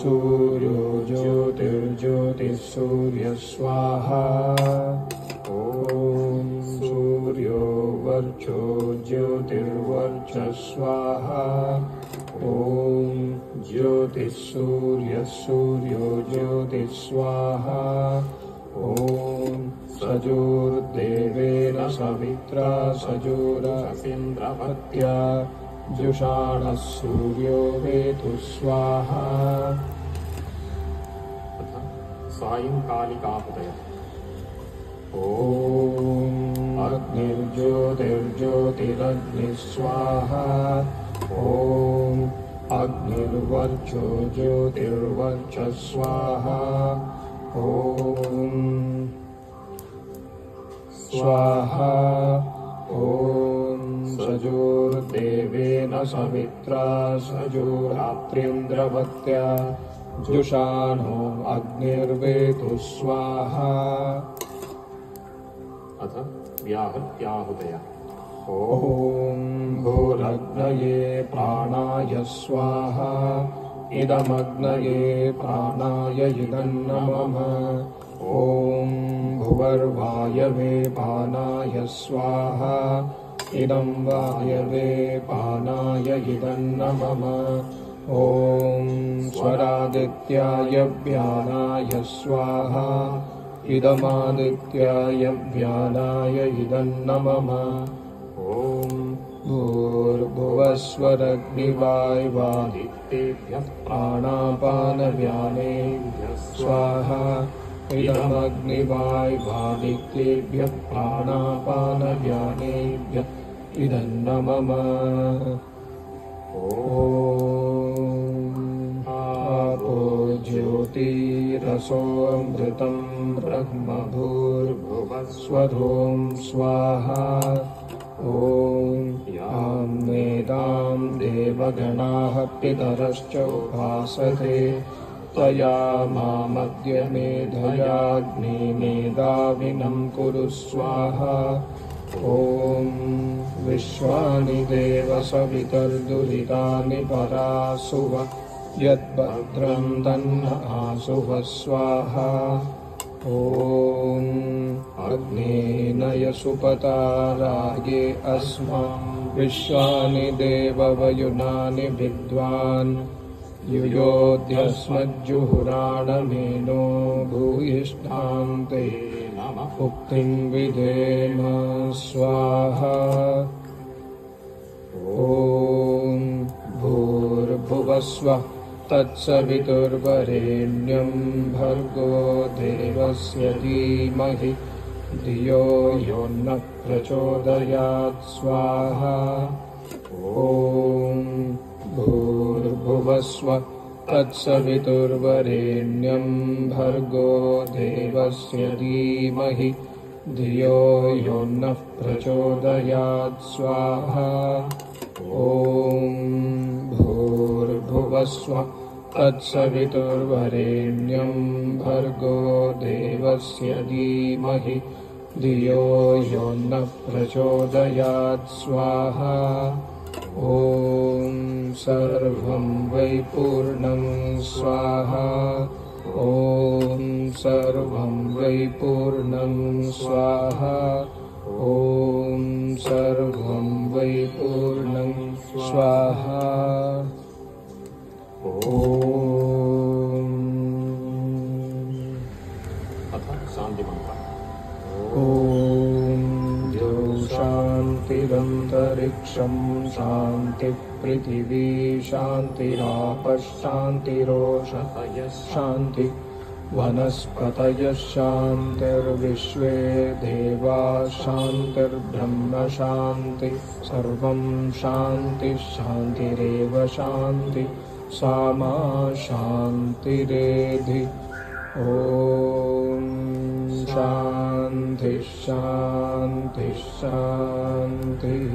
सूर्यो ज्योतिर्ज्योतिः सूर्यः स्वाहा। ॐ सूर्यो वर्चो ज्योतिर्वर्चः स्वाहा। ॐ ज्योतिः सूर्यः सूर्यो ज्योतिः स्वाहा। ॐ सजोर्देवेन सवित्रा सजोरसीन्द्रपत्या जुषाणः सूर्यो वेतु स्वाहा। सायंकालिकाहुतयः। ॐ अग्निर्ज्योतिर्ज्योतिरग्निः स्वाहा। ॐ अग्निर्वर्चो ज्योतिर्वर्चः स्वाहा। ॐ स्वाहा। ॐ सजोर्देवेन सवित्रा सजोरात्रिन्द्रवत्या जुषाणो अग्निर्वेतु स्वाहा। अथ व्याहत्याहुतयः। ॐ भूरग्नये प्राणाय स्वाहा। इदमग्नये प्राणाय इदन्नमः। ॐ भुवर्वायवे पानाय स्वाहा। इदं वायवे पानाय इदन्नमः। ॐ स्वरादित्याय व्यानाय स्वाहा। इदमादित्याय व्यानाय इदन्नमः। ॐ भूर्भुवस्वरग्निवायुवादित्येभ्यः प्राणापानव्यानेभ्यः स्वाहा। इदमग्निवायुवादित्येभ्यः प्राणापानव्यानेभ्यः इदन्नमः। ॐ आपो ज्योतिरसोऽमृतं ब्रह्म भूर्भुवस्वरों स्वाहा। ॐ यां वेदां देवगणाः पितरश्च उपासते तया मामद्य मेधयाग्निमेधाविनं कुरु स्वाहा। ॐ विश्वानि देव सवितर्दुरितानि परासुव यद्भद्रं तन्न आसुव स्वाहा। ॐ अग्नेनय सुपताराये अस्मान् विश्वानि देववयुनानि विद्वान् युयोध्यस्मज्जुहुराणमेनो भूयिष्ठां ते उक्तिं विधेम स्वाहा। ॐ भूर्भुवस्वः तत्सवितुर्वरेण्यं भर्गो देवस्य धीमहि धियो यो नः प्रचोदयात् स्वाहा। ॐ भूर्भुवस्वः तत्सवितुर्वरेण्यं भर्गो देवस्य धीमहि धियो यो नः प्रचोदयात् स्वाहा। ॐ भूर्भुवस्वः तत्सवितुर्वरेण्यं भर्गो देवस्य धीमहि धियो यो नः प्रचोदयात् स्वाहा। ॐ सर्वं वै पूर्णं स्वाहा। ॐ सर्वं वै पूर्णं स्वाहा। ॐ सर्वं वै पूर्णं स्वाहा। ॐ अथ शान्तिमन्त्रः। ॐ द्यौ शान्तिरन्तरिक्षं शान्तिः पृथिवी शान्तिरापः शान्तिरोषधयः शान्तिः वनस्पतयः शान्तिर्विश्वे देवाः शान्तिर्ब्रह्म शान्तिः सर्वं शान्तिः शान्तिरेव शान्तिः सामा शान्तिरेधि। ॐ शान्तिः शान्तिः शान्तिः।